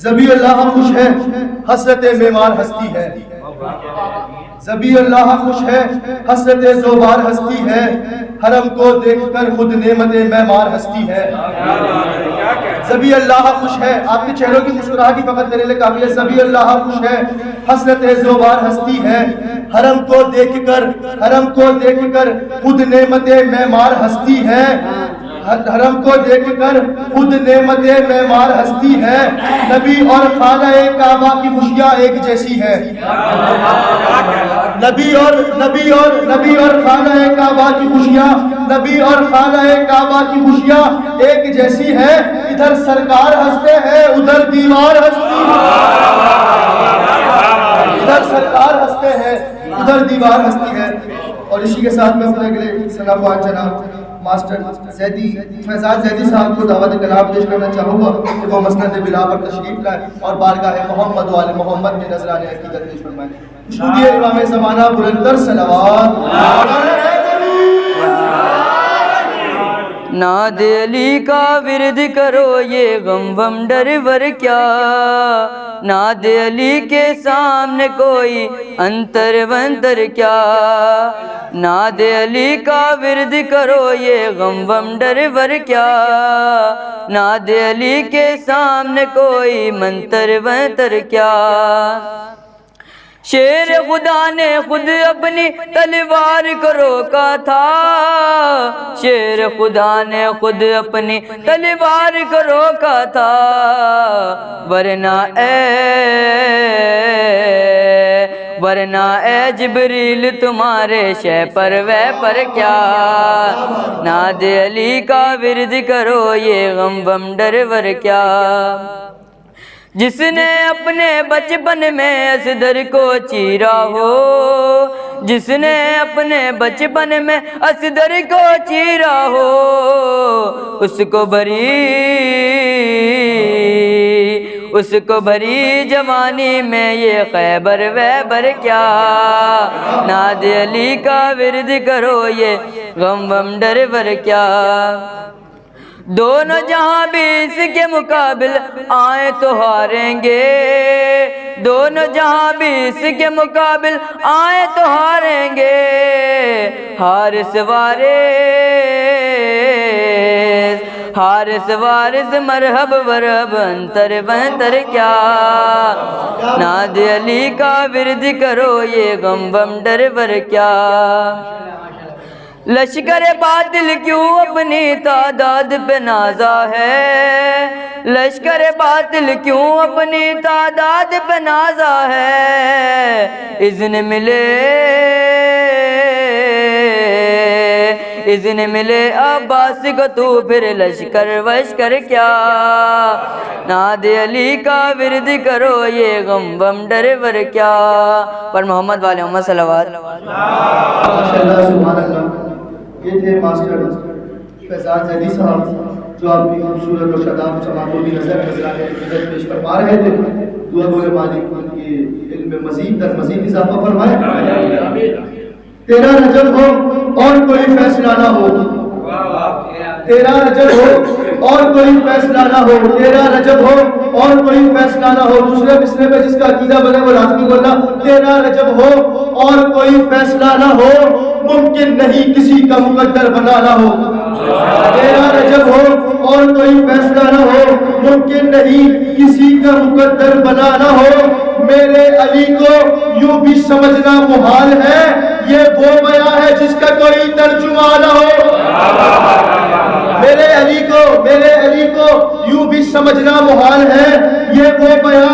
ذبی اللہ خوش ہے حسرت معمار ہستی ہے، ذبی اللہ خوش ہے حسرت زوبار ہستی ہے، حرم کو دیکھ کر خود نعمت معمار ہستی ہے۔ ذبی اللہ خوش ہے، آپ کے چہروں کی مسکراہٹ فقط میرے لیے کافی ہے۔ ذبی اللہ خوش ہے حسرت زوبار ہستی ہے، حرم کو دیکھ کر خود نعمت معمار ہستی ہے، حرم کو دیکھ کر خود نعمت معمار ہستی ہے۔ نبی اور خانہ کعبہ کی خوشیاں ایک جیسی ہے، نبی اور خانہ کعبہ کی خوشیاں، نبی اور خانہ کعبہ کی خوشیاں ایک جیسی ہے۔ ادھر سرکار ہنستے ہیں ادھر دیوار ہنستی ہے، ادھر سرکار ہنستے ہیں ادھر دیوار ہنستی ہے۔ اور اسی کے ساتھ میں اپنے اگلے سلام جناب ماسٹر زیدی فیضان زیدی صاحب کو دعوت کلام پیش کرنا چاہوں گا کہ وہ مسند بلا پر تشریف لائیں اور بارگاہ محمد و آل محمد میں نذرانِ عقیدت پیش فرمائیں۔ شکریہ امام زمانہ بلندر صلوات۔ ناد علی کا ورد کرو یہ غم وم ڈر ور کیا، ناد علی کے سامنے کوئی انتر ونتر کیا، ناد علی کا ورد کرو یہ غم وم ڈر ور کیا، ناد علی کے سامنے کوئی منتر ونتر کیا۔ شیر خدا نے خود اپنی تلوار کو روکا تھا، شیر خدا نے خود اپنی تلوار کو روکا تھا، ورنہ اے جبریل تمہارے شے پر وے پر کیا، ناد علی کا ورد کرو یہ غم وم ڈر ور کیا۔ جس نے اپنے بچپن میں اصدر کو چیرا ہو، جس نے اپنے بچپن میں اصدر کو چیرا ہو، اس کو بھری جوانی میں یہ خیبر ویبر کیا، ناد علی کا ورد کرو یہ غم وم ڈر ور کیا۔ دونوں جہاں بھی اس کے مقابل آئیں تو ہاریں گے، دونوں جہاں بھی اس کے مقابل آئیں تو ہاریں گے، حارس وارث مرحب ورحب انتر ونتر کیا، ناد علی کا ورد کرو یہ غم وم ڈر ور کیا۔ لشکر باطل کیوں اپنی تعداد پہ نازا ہے، لشکر باطل کیوں اپنی تعداد پہ نازا ہے، اذن ملے عباس کو تو پھر لشکر وشکر کیا، ناد علی کا ورد کرو یہ غم وم ڈر ور کیا۔ پر محمد والے محمد صلوات۔ ماشاءاللہ سبحان اللہ۔ یہ تھے ماسٹر فیضان زیدی صاحب جو آپ کی خوبصورت و شاداب سماعتوں کی نذرانِ عقیدت پیش فرما رہے تھے۔ دعا گو مالک ان کی علم میں مزید اضافہ فرمائے۔ تیرا رجب ہو اور کوئی فیصلہ نہ ہو، تیرا رجب ہو اور کوئی فیصلہ نہ ہو، تیرا رجب ہو اور کوئی فیصلہ نہ ہو۔ دوسرے مصرے میں جس کا عقیدہ بنے وہ لازمی بولنا، تیرا رجب ہو اور کوئی فیصلہ نہ ہو، ممکن نہیں کسی کا مقدر بنانا ہو، تیرا رجب ہو اور کوئی فیصلہ نہ ہو، ممکن نہیں کسی کا مقدر بنانا ہو۔ میرے علی کو یوں بھی سمجھنا محال ہے، یہ وہ بیاں ہے جس کا کوئی ترجمہ نہ ہو۔ میرے علی کو یوں بھی سمجھنا محال ہے، یہ وہ بیاں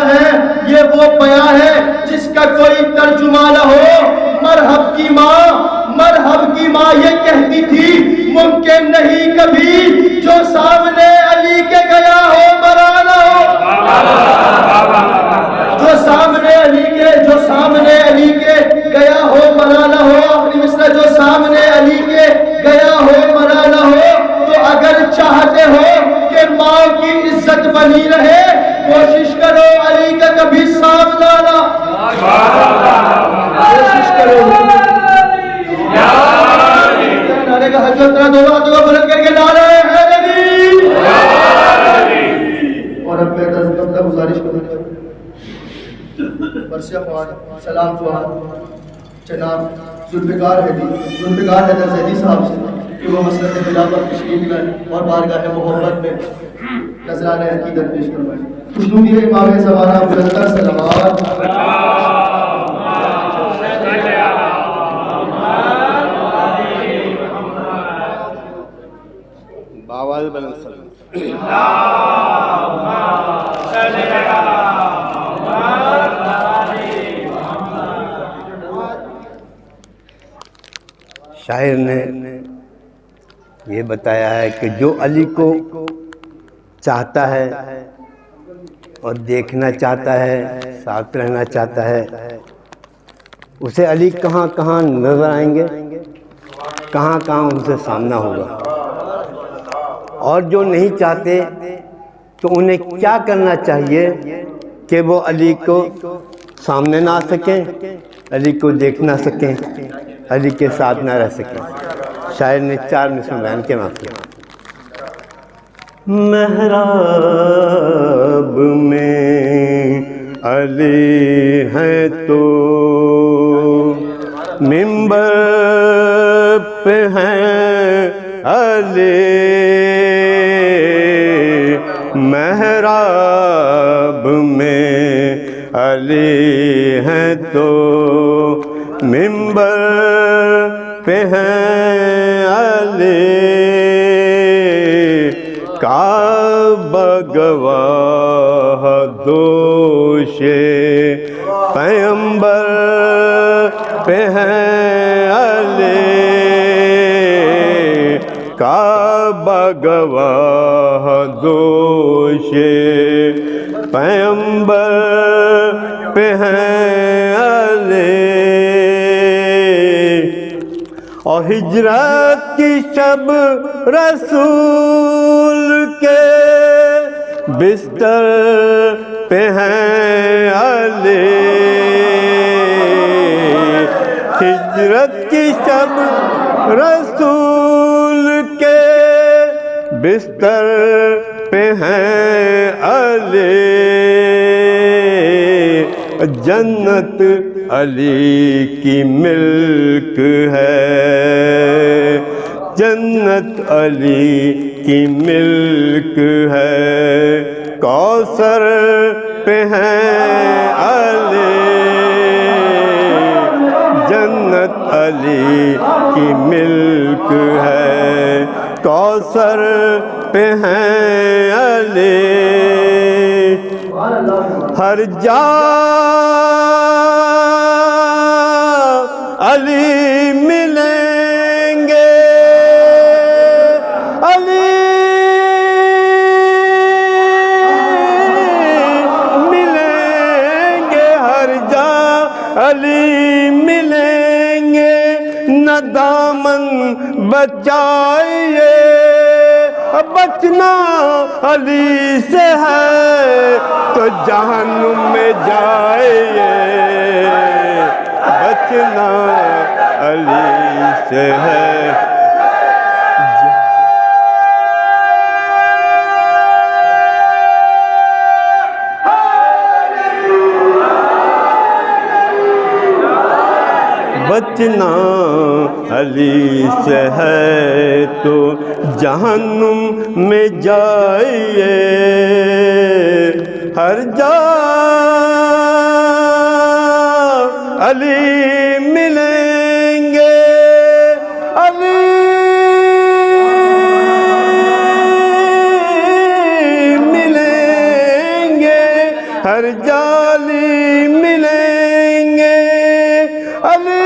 ہے جس کا کوئی ترجمہ نہ ہو۔ مرحب کی ماں یہ کہتی تھی ممکن نہیں کبھی جو سامنے علی کے گیا ہو مرا نہ ہو، جو سامنے علی کے گیا ہو مرا نہ ہو۔ آخری مصرع جو سامنے علی کے گیا ہو مرا نہ ہو۔ تو اگر چاہتے ہو کہ ماں کی عزت بنی رہے کوشش کرو علی کا کبھی سامنا نہ، کوشش کرو نعرے کا حضرت دونوں ہاتھوں کو بلند کر کے نعرہ حیدری، اور اب میں دستخط گزارش کروں گا برسیہ خوان سلام خوان جناب ذوالفقار حیدر زیدی صاحب سے کہ وہ مسلط خلافت تشریف لائیں اور بارگاہ محبت میں نذرانہ عقیدت پیش کروائیں. خوشنودی امام زمانہ بلندتر صلوات. باواز بلند سلام. شاعر نے یہ بتایا ہے کہ جو علی کو چاہتا ہے اور دیکھنا چاہتا ہے، ساتھ رہنا چاہتا ہے، اسے علی کہاں کہاں نظر آئیں گے، کہاں کہاں ان سے سامنا ہوگا. اور جو نہیں چاہتے تو انہیں کیا کرنا چاہیے کہ وہ علی کو سامنے نہ آ سکیں، علی کو دیکھ نہ سکیں، علی کے ساتھ نہ رہ سکیں. شاعر نے 4 مثال بیان کے واقعے. محراب میں علی ہے تو منبر پہ ہے علی، محراب میں علی ہے تو منبر پہ ہے علی، کعبہ گواہ دوش پیغمبر پہ ہے علی، کعبہ گواہ دوش پیغمبر پہ ہے علی. اور ہجرت کی شب رسول کے بستر پہ ہے علی، ہجرت کی شب رسول کے بستر پہ ہے علی، جنت علی کی ملک ہے، جنت علی کی ملک ہے، کوثر پہ ہے علی، جنت علی کی ملک ہے، کوثر پہ ہے علی. ہر جا علی ملیں گے، علی ملیں گے، ہر جا علی ملیں گے، نہ دامن بچائیے، بچنا علی سے ہے تو جہنم میں جائیے، بچنا علی سے ہے. بچنا علی سے ہے تو جہنم میں جائیے، ہر جا علی ملیں گے، علی ملیں گے، ہر جا علی ملیں گے، علی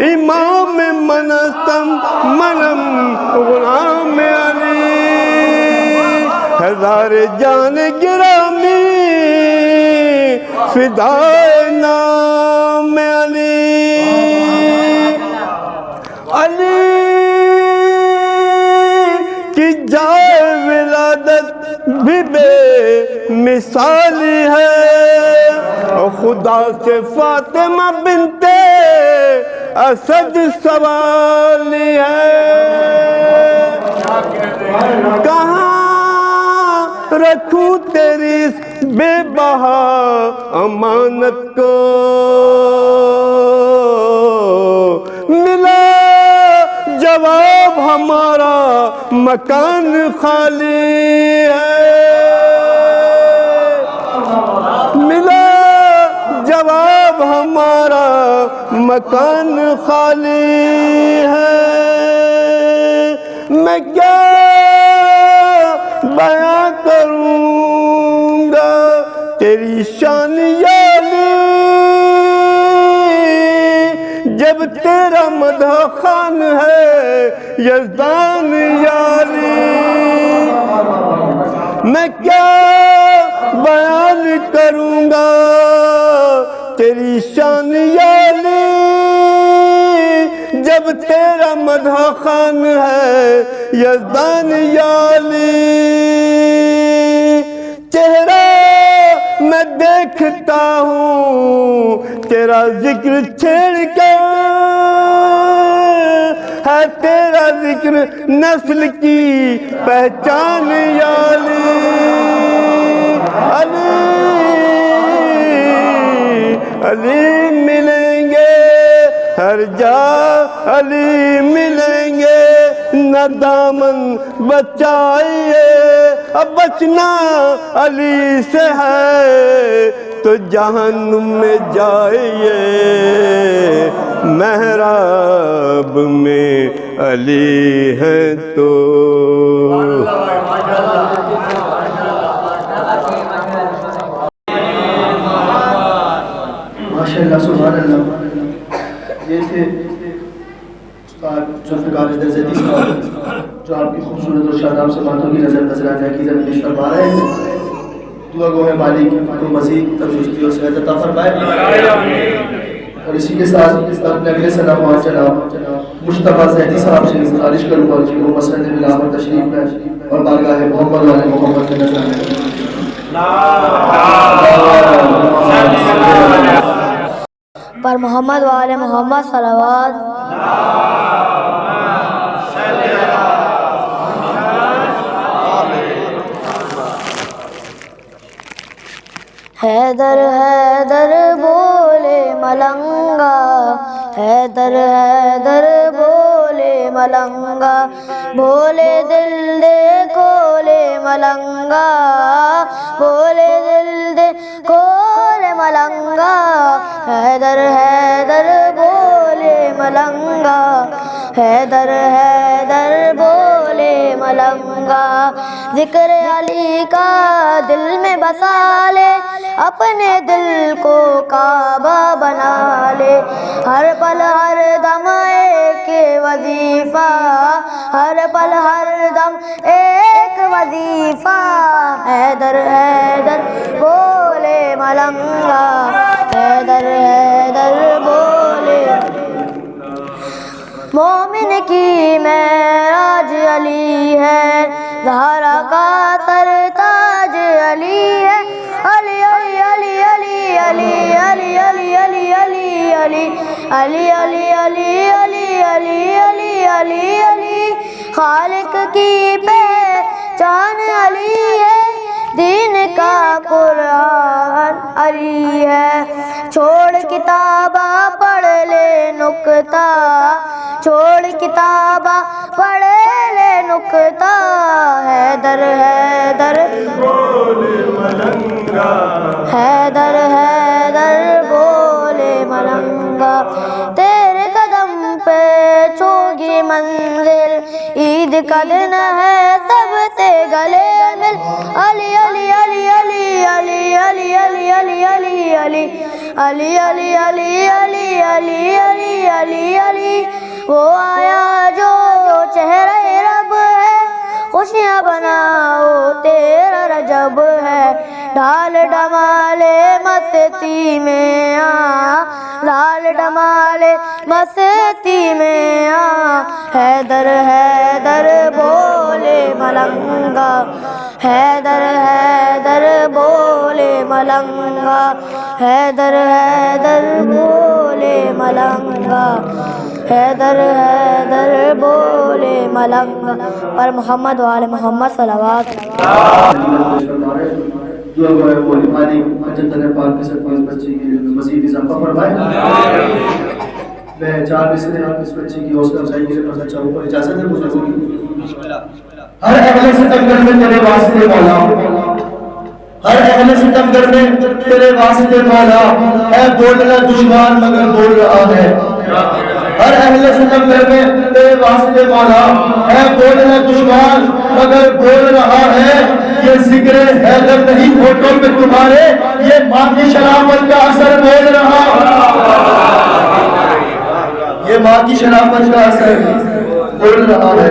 امام منستم منم غلام علی، ہزار جان گرامی فدائے نام علی، علی کی جائے ولادت بھی بے مثالی ہے، خدا سے فاطمہ بنت اسد سوالی ہے، کہاں رکھوں تیری اس بے بہا امانت کو. ملا جواب ہمارا مکان خالی ہے. ملا جواب ہمارا مکان خالی ہے. میں کیا بیاں کروں گا تیری شان یا علی، جب تیرا مدح خوان ہے یزدان یا علی. میں کیا بیان کروں گا تیری شان یا علی، جب تیرا مدح خوان ہے یزدان یا علی. چہرہ میں دیکھتا ہوں تیرا ذکر چھیڑ کر، ہے تیرا ذکر نسل کی پہچان یا علی. علی علی ملیں گے ہر جا، علی ملیں گے نہ دامن بچائیے. اب بچنا علی سے ہے تو جہنم میں جائیے. محراب میں علی ہے تو ماشاءاللہ سبحان اللہ. یہ تھے استاد ذوالفقار حیدرزیدی صاحب جو آپ کی خوبصورت اور شاداب سے باتوں کی نظرانہ حقیقت پیش فرما رہے ہیں. دعا گو ہے مالک کو مزید تندرستی اور صحت عطا فرمائے. اور اسی کے ساتھ اپنے اگلے سلام و جناب مصطفیٰ زیدی صاحب سے گزارش کروں گا کہ وہ مسند بلاور تشریف میں اور بارگاہ محمد والے محمد کے نظر میں پر محمد والے محمد صلوات. حیدر حیدر بولے ملنگا، حیدر حیدر بولے ملنگا، بولے دل دے کھولے ملنگا، بولے دل دے کھولے ملنگا. حیدر حیدر بولے ملنگا، حیدر حیدر بولے ملنگا. ذکر علی کا دل میں بسا لے، اپنے دل کو کعبہ بنا لے. ہر پل ہر دم ایک وظیفہ، ہر پل ہر دم ایک وظیفہ. حیدر حیدر بولے ملنگا، حیدر حیدر بولے. مومن کی معراج علی ہے، زہرا کا سرتاج علی ہے. علی علی علی علی علی علی علی علی علی علی علی علی علی علی علی علی علی علی. خالق کی پہچان علی ہے، دین کا قرآن علی ہے. چھوڑ کتابہ پڑھ لے نکتہ، چھوڑ کتابہ پڑھ لے نکتہ. حیدر حیدر بولے ملنگا، حیدر حیدر بولے ملنگا. تیرے قدم پہ چھوگی منزل، عید کا دن ہے سب سے گلے مل. علی علی علی علی علی علی علی علی علی علی علی علی علی علی علی علی علی علی. وہ آیا جو چہرہ رب ہے، خوشیاں بناؤ تیرا رجب ہے. ڈال ڈمالے مستی میں آ، ڈال ڈمالے مستی میں آ. حیدر حیدر بولے ملنگا، حیدر حیدر بولے ملنگا، حیدر حیدر بولے ملنگا. حیدر حیدر بولے ملک پر محمد وآل محمد صلوات جو ہے وہ ہماری جنت پاک کے سرپرست بچے کی مزید اضافہ فرمائے. میں 4 مصرے اس بچے کی حوصلہ افزائی کے لیے پڑھنا چاہوں گا. اجازت ہے مجھے؟ ہر اہل ستمگر میں تیرے واسطے مولا، ہر اہل ستمگر میں تیرے واسطے مولا ہے بولنا دشوار مگر بول رہا ہے. ہر اہل ستمگر میں تیرے واسطے مولا ہے بولنا دشوار مگر بول رہا ہے. یہ ذکر حیدر نہیں ہوٹوں پہ تمہارے، یہ ماں کی شرافت کا اثر بول رہا ہے. یہ ماں کی شرافت کا اثر بول رہا ہے.